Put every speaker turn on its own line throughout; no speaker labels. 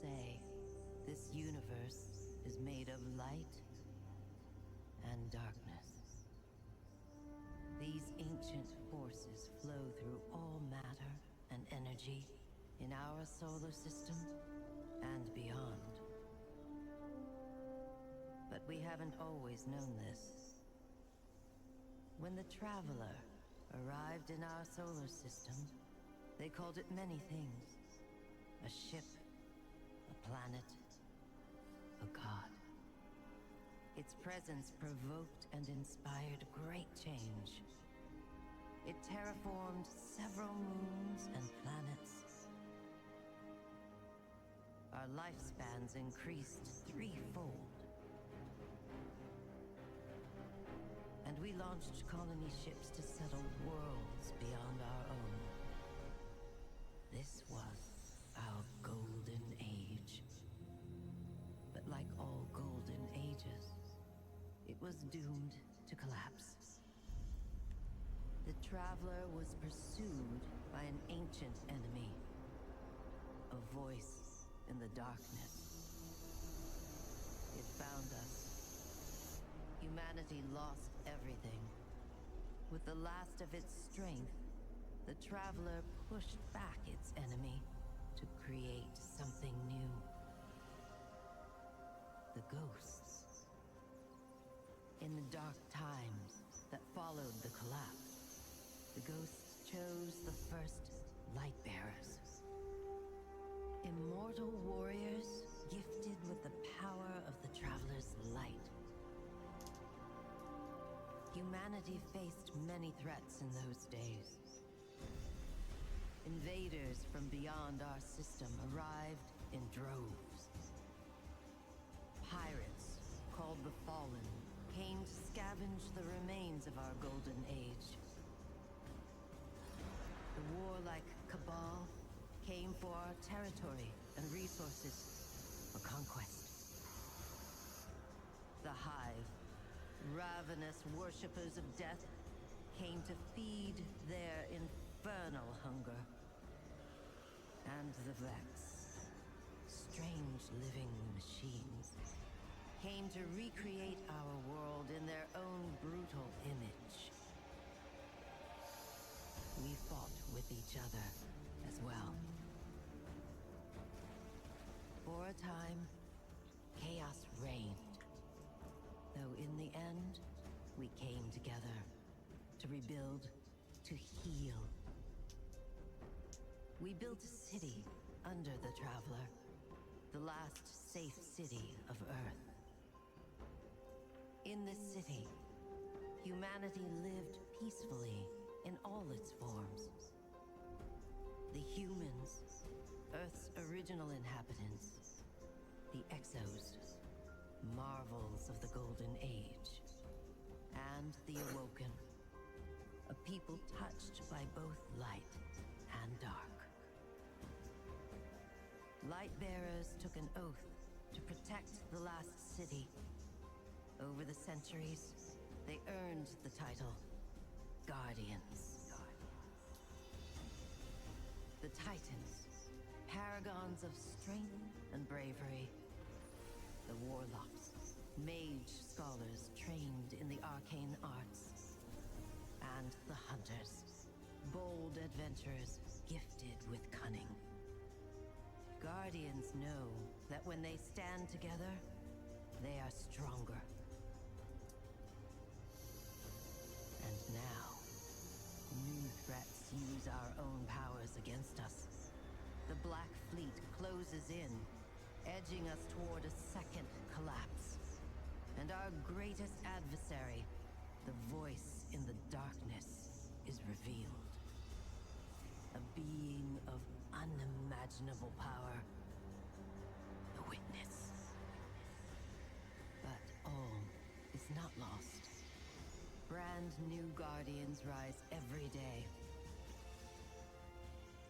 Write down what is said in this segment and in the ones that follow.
say, this universe is made of light and darkness. These ancient forces flow through all matter and energy in our solar system and beyond. But we haven't always known this. When the Traveler arrived in our solar system, they called it many things. A ship, a planet, a god. Its presence provoked and inspired great change. It terraformed several moons and planets. Our lifespans increased threefold. And we launched colony ships to settle worlds beyond our own. This was our golden age. But like all golden ages, it was doomed to collapse. The Traveler was pursued by an ancient enemy, a voice in the darkness. It found us. Humanity lost everything. With the last of its strength, the Traveler pushed back its enemy to create something new. The ghosts. In the dark times that followed the collapse, the ghosts chose the first light-bearers. Immortal warriors gifted with the power of the Traveler's light. Humanity faced many threats in those days. Invaders from beyond our system arrived in droves. Pirates, called the Fallen, came to scavenge the remains of our golden age. The warlike Cabal came for our territory and resources for conquest. The Hive, ravenous worshippers of death, came to feed their infernal hunger. And the Vex, strange living machines, came to recreate our world in their own brutal image. We fought with each other as well. For a time, chaos reigned. Though in the end, we came together to rebuild, to heal. We built a city under the Traveler, the last safe city of Earth. In this city, humanity lived peacefully in all its forms. The humans, Earth's original inhabitants, the Exos, marvels of the Golden Age, and the Awoken, a people touched by both light and dark. Light-bearers took an oath to protect the last city. Over the centuries, they earned the title Guardians. The Titans, paragons of strength and bravery. The Warlocks, mage scholars trained in the arcane arts. And the Hunters, bold adventurers gifted with cunning. Guardians know that when they stand together, they are stronger. And now, new threats use our own powers against us. The Black Fleet closes in, edging us toward a second collapse. And our greatest adversary, the voice in the darkness, is revealed. A being of unimaginable power. The Witness. But all is not lost. Brand new Guardians rise every day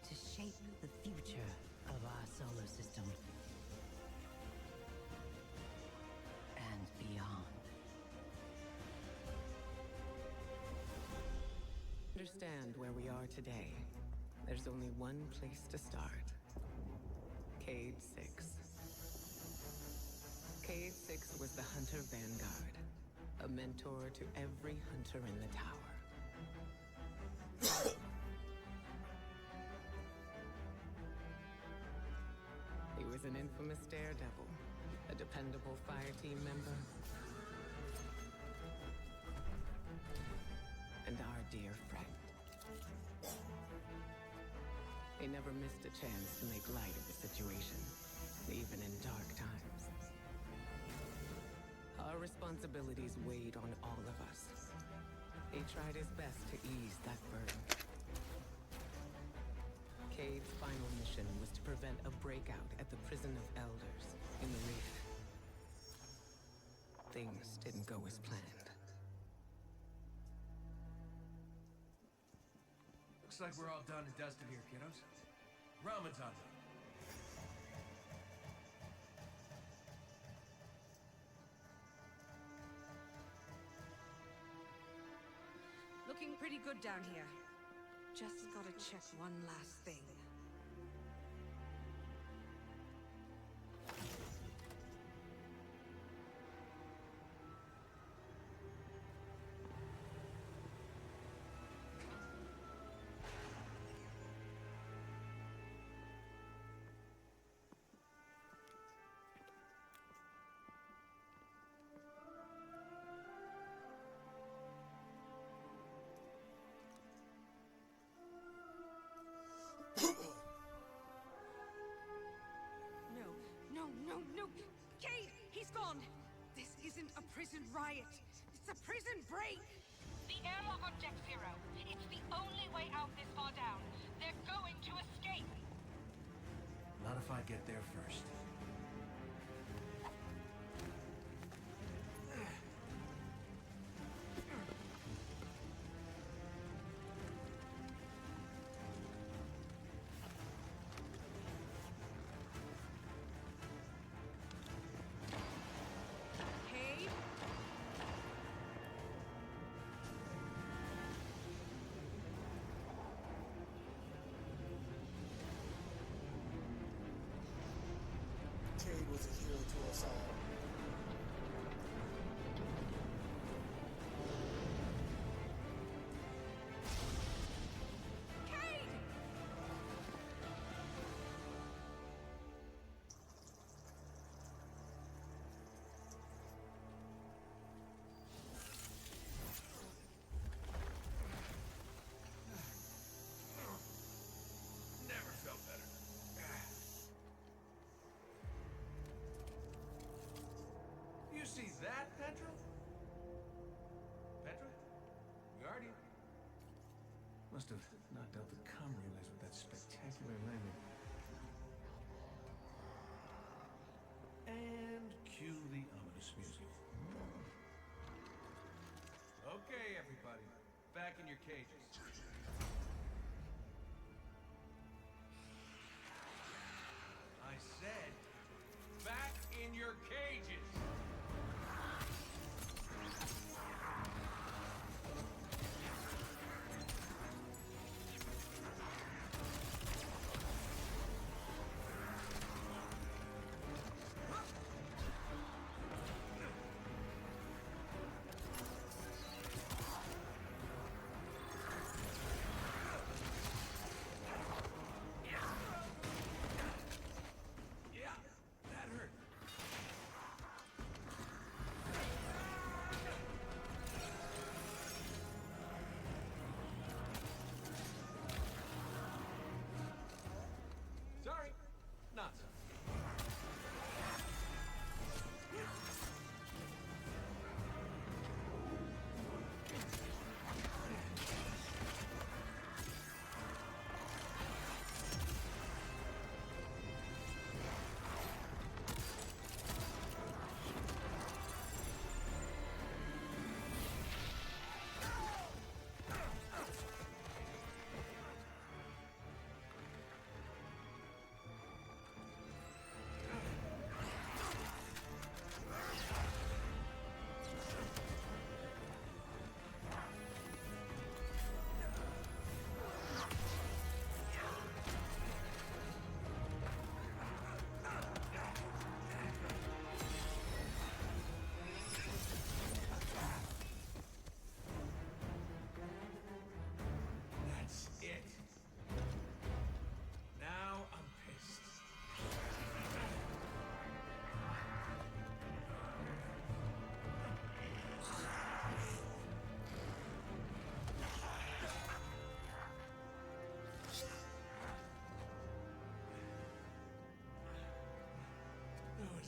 to shape the future of our solar system and beyond.
Understand where we are today. There's only one place to start. Cade 6. Cade 6 was the Hunter Vanguard, a mentor to every hunter in the tower. He was an infamous daredevil, a dependable fire team member, and our dear friend. He never missed a chance to make light of the situation, even in dark times. Our responsibilities weighed on all of us. He tried his best to ease that burden. Cade's final mission was to prevent a breakout at the Prison of Elders in the Reef. Things didn't go as planned.
Looks like we're all done and dusted here, kiddos. Ramen's on them.
Looking pretty good down here. Just gotta check one last thing. No! Cade! He's gone! This isn't a prison riot. It's a prison break!
The airlock on Deck Zero. It's the only way out this far down. They're going to escape.
Not if I get there first.
Cade?
Cade was a hero to us all.
Cade!
Never felt better. You see that, Petra? Petra? Guardian? Must have knocked out the comm relays with that spectacular landing. And cue the ominous music. Okay, everybody. Back in your cages. I said, back in your cages! Yeah, that hurt.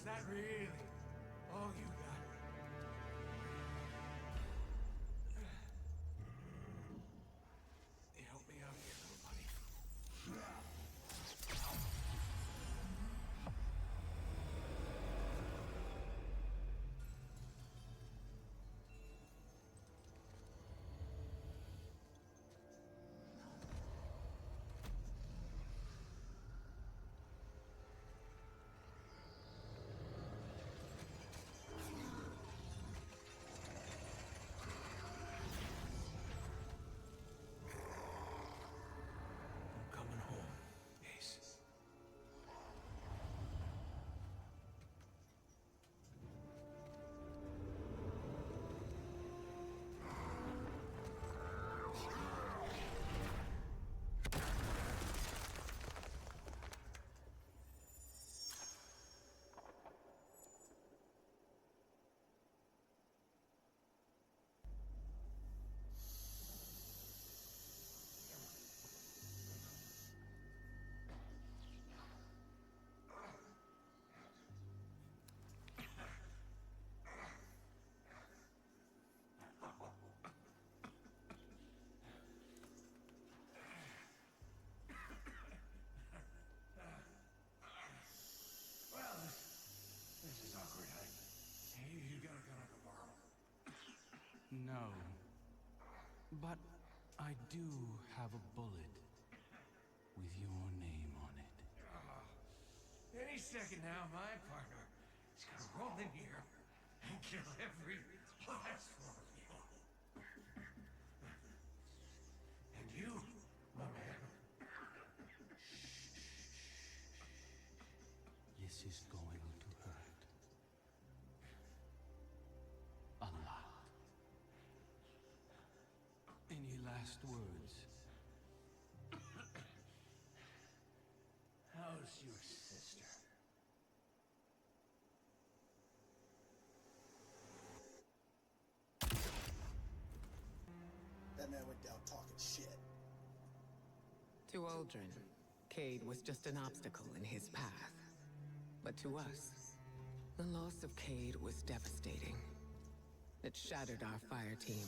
that really all you got? Help me out here, little buddy. I'm coming home, Ace. Well, this is awkward. You gotta go tomorrow.
No. But I do have a bullet with your name on it.
Any second now, my partner is gonna roll in here and kill every last one of you. And you, my man.
This is going to hurt. A lot. Any last words?
How's your sister?
That man went down talking shit.
To Aldrin, Cade was just an obstacle in his path. But to us, the loss of Cade was devastating. It shattered our fire team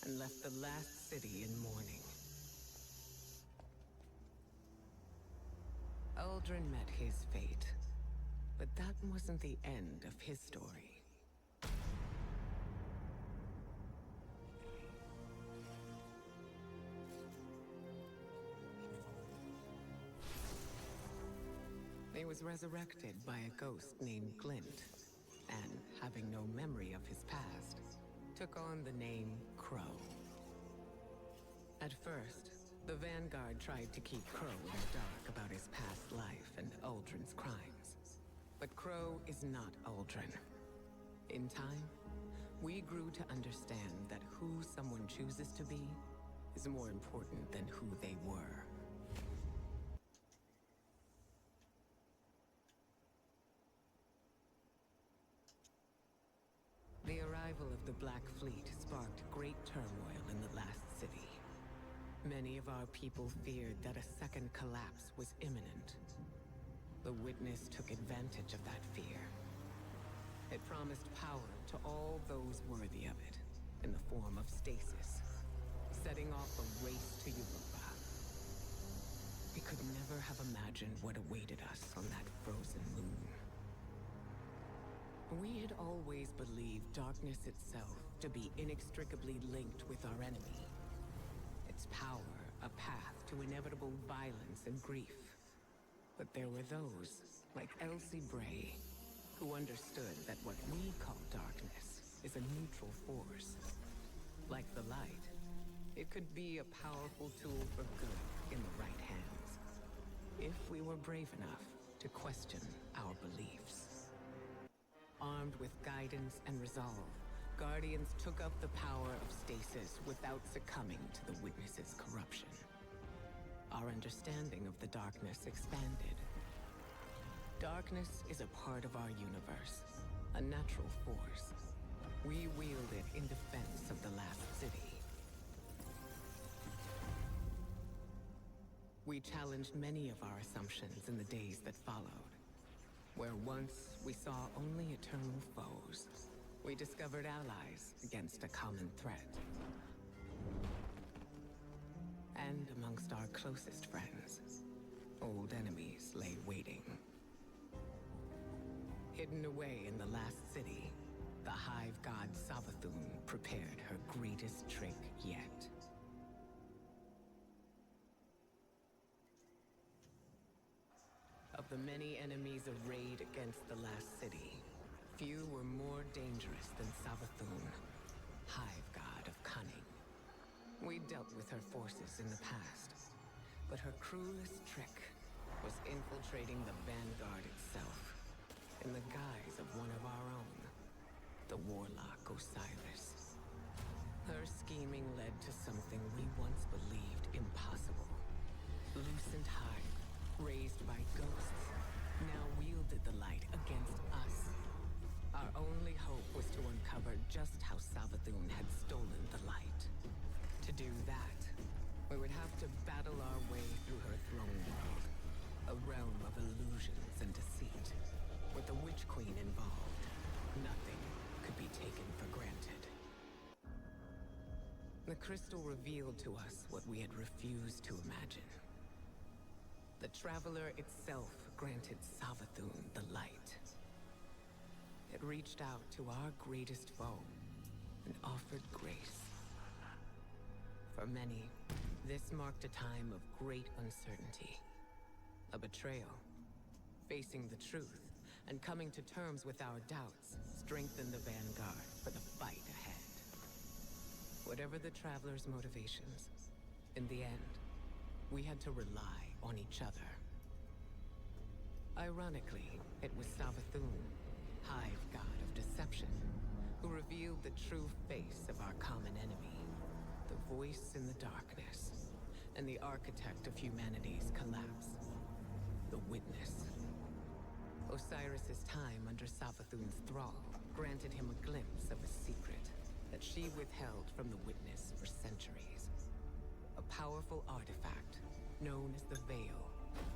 and left the last city in mourning. Aldrin met his fate, but that wasn't the end of his story. He was resurrected by a ghost named Glint, and having no memory of his past, took on the name Crow. At first, the Vanguard tried to keep Crow in the dark about his past life and Aldrin's crimes. But Crow is not Aldrin. In time, we grew to understand that who someone chooses to be is more important than who they were. The arrival of the Black Fleet sparked great turmoil in the last city. Many of our people feared that a second collapse was imminent. The Witness took advantage of that fear. It promised power to all those worthy of it, in the form of stasis, setting off a race to Europa. We could never have imagined what awaited us on that frozen moon. We had always believed darkness itself to be inextricably linked with our enemy. Its power, a path to inevitable violence and grief. But there were those, like Elsie Bray, who understood that what we call darkness is a neutral force. Like the light, it could be a powerful tool for good in the right hands. If we were brave enough to question our beliefs. Armed with guidance and resolve, Guardians took up the power of stasis without succumbing to the Witness's corruption. Our understanding of the darkness expanded. Darkness is a part of our universe, a natural force. We wield it in defense of the last city. We challenged many of our assumptions in the days that followed. Where once we saw only eternal foes, we discovered allies against a common threat. And amongst our closest friends, old enemies lay waiting. Hidden away in the last city, the hive god Savathun prepared her greatest trick yet. Of the many enemies arrayed against the last city, few were more dangerous than Savathun, hive god of cunning. We dealt with her forces in the past, but her cruelest trick was infiltrating the Vanguard itself, in the guise of one of our own, the warlock Osiris. Her scheming led to something we once believed impossible. Lucent hive, raised by ghosts, now wielded the light against us. Our only hope was to uncover just how Savathun had stolen the light. To do that, we would have to battle our way through her throne world, a realm of illusions and deceit. With the Witch Queen involved, nothing could be taken for granted. The crystal revealed to us what we had refused to imagine. The Traveler itself granted Savathun the light. It reached out to our greatest foe and offered grace. For many, this marked a time of great uncertainty. A betrayal. Facing the truth and coming to terms with our doubts strengthened the Vanguard for the fight ahead. Whatever the Traveler's motivations, in the end, we had to rely on each other. Ironically, it was Savathun, hive god of deception, who revealed the true face of our common enemy, the voice in the darkness, and the architect of humanity's collapse, the Witness. Osiris's time under Savathun's thrall granted him a glimpse of a secret that she withheld from the Witness for centuries. A powerful artifact, known as the Veil,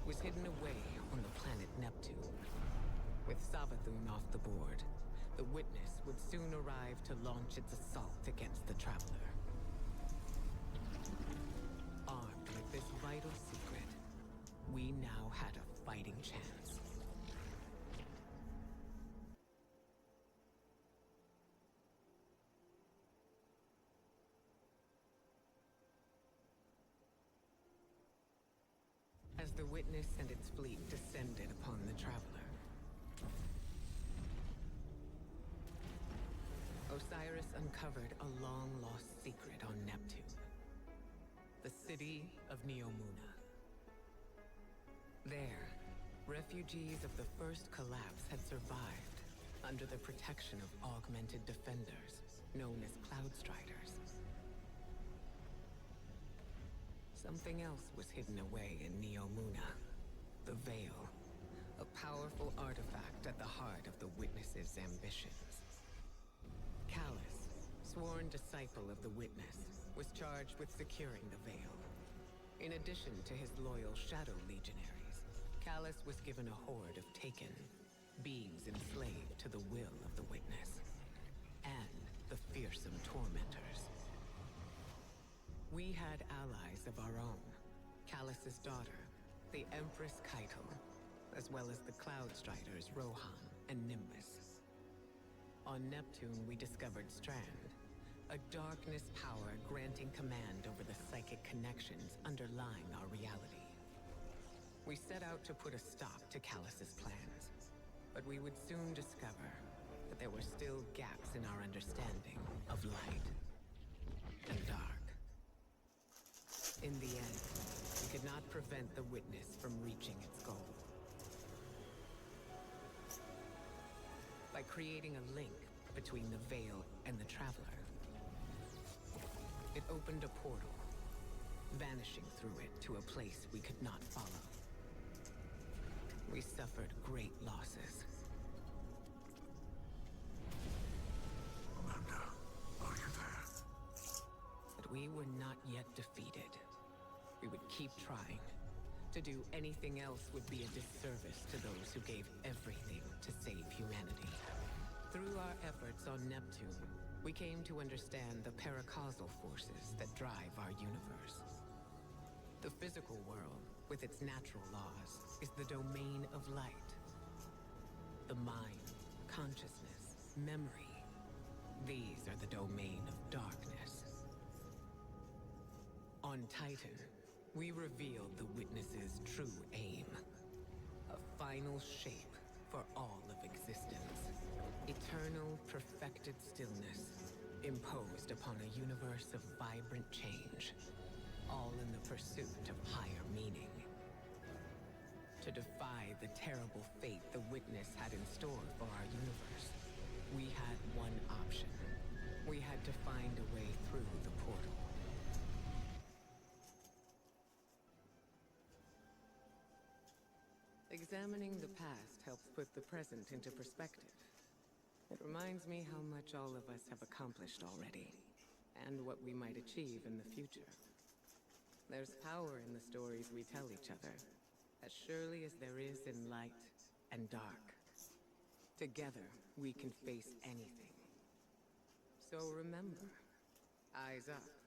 was hidden away on the planet Neptune. With Savathun off the board, the Witness would soon arrive to launch its assault against the Traveler. Armed with this vital secret, we now had a fighting chance. As the Witness and its fleet descended upon the Traveler, Osiris uncovered a long-lost secret on Neptune. The city of Neomuna. There, refugees of the first collapse had survived under the protection of augmented defenders, known as Cloudstriders. Something else was hidden away in Neomuna. The Veil, a powerful artifact at the heart of the Witness's ambitions. Callus, sworn disciple of the Witness, was charged with securing the Veil. In addition to his loyal Shadow Legionaries, Callus was given a horde of Taken, beings enslaved to the will of the Witness, and the fearsome Tormentors. We had allies of our own, Callus's daughter, the Empress Keitel, as well as the Cloudstriders Rohan and Nimbus. On Neptune, we discovered Strand, a darkness power granting command over the psychic connections underlying our reality. We set out to put a stop to Callus's plans, but we would soon discover that there were still gaps in our understanding of light and dark. In the end, we could not prevent the Witness from reaching its goal. By creating a link between the Veil and the Traveler, it opened a portal, vanishing through it to a place we could not follow. We suffered great losses.
Amanda, are you there?
But we were not yet defeated. We would keep trying. To do anything else would be a disservice to those who gave everything our efforts on Neptune, we came to understand the paracausal forces that drive our universe. The physical world, with its natural laws, is the domain of light. The mind, consciousness, memory, these are the domain of darkness. On Titan, we revealed the Witness's true aim. A final shape for all of existence. Eternal, perfected stillness, imposed upon a universe of vibrant change, all in the pursuit of higher meaning. To defy the terrible fate the Witness had in store for our universe, we had one option. We had to find a way through the portal. Examining the past helps put the present into perspective. It reminds me how much all of us have accomplished already, and what we might achieve in the future. There's power in the stories we tell each other, as surely as there is in light and dark. Together, we can face anything. So remember, eyes up.